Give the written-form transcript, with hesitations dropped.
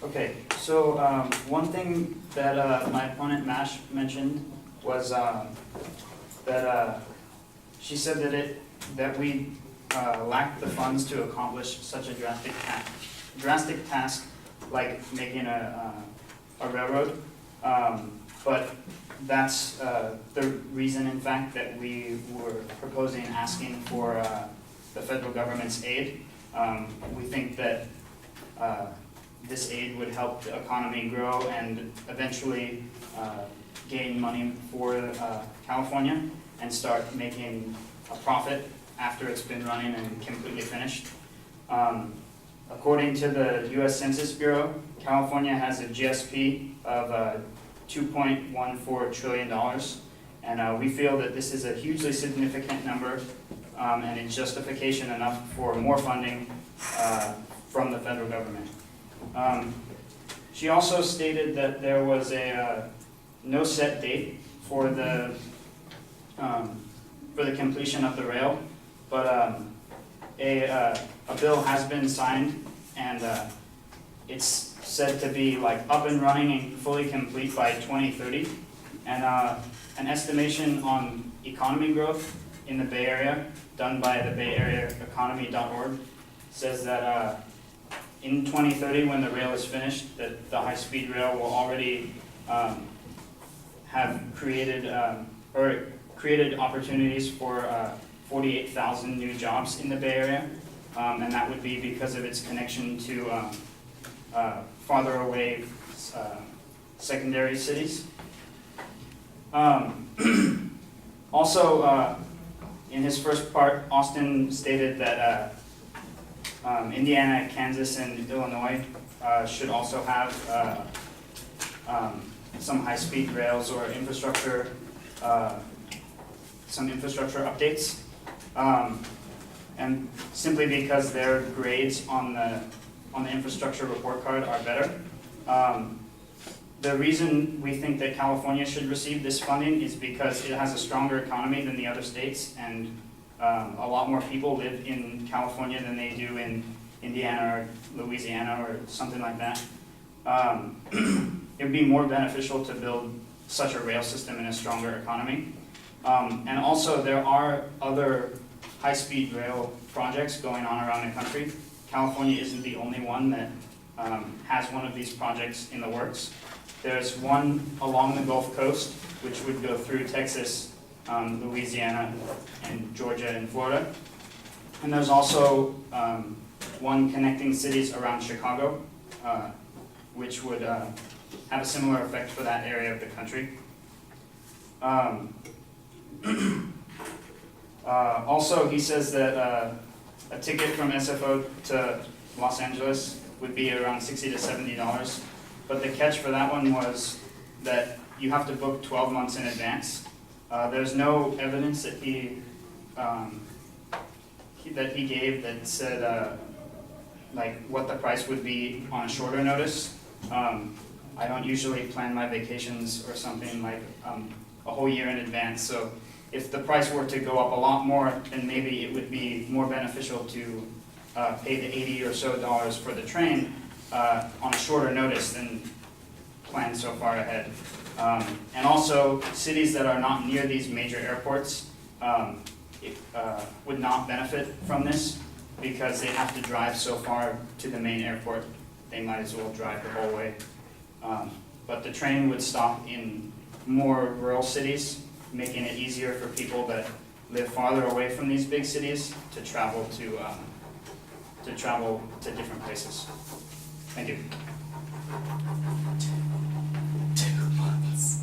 Okay, so one thing that my opponent Mash mentioned was that she said that we lack the funds to accomplish such a drastic task like making a railroad. But that's the reason, in fact, that we were proposing asking for the federal government's aid. We think that this aid would help the economy grow and eventually gain money for California and start making a profit after it's been running and completely finished. According to the U.S. Census Bureau, California has a GSP of $2.14 trillion, and we feel that this is a hugely significant number, and it's justification enough for more funding from the federal government. She also stated that there was a no set date for the completion of the rail, but a bill has been signed, and it's said to be like up and running and fully complete by 2030. And an estimation on economy growth in the Bay Area done by the Bay Area Economy.org says that in 2030, when the rail is finished, that the high-speed rail will already have created opportunities for 48,000 new jobs in the Bay Area, and that would be because of its connection to farther away secondary cities. Also, in his first part, Austin stated that Indiana, Kansas, and Illinois should also have some high-speed rails or infrastructure, some infrastructure updates, and simply because their grades on the infrastructure report card are better. The reason we think that California should receive this funding is because it has a stronger economy than the other states, and a lot more people live in California than they do in Indiana or Louisiana or something like that. It would be more beneficial to build such a rail system in a stronger economy. And also there are other high-speed rail projects going on around the country. California isn't the only one that has one of these projects in the works. There's one along the Gulf Coast, which would go through Texas, Louisiana, and Georgia and Florida. And there's also one connecting cities around Chicago, which would have a similar effect for that area of the country. Also, he says that a ticket from SFO to Los Angeles would be around $60 to $70, but the catch for that one was that you have to book 12 months in advance. There's no evidence that he gave that said like what the price would be on a shorter notice. I don't usually plan my vacations or something like a whole year in advance, so if the price were to go up a lot more, then maybe it would be more beneficial to pay the $80 or so for the train on a shorter notice than plan so far ahead. And also, cities that are not near these major airports would not benefit from this because they have to drive so far to the main airport. They might as well drive the whole way. But the train would stop in more rural cities, making it easier for people that live farther away from these big cities to travel to different places. Thank you. 2 months.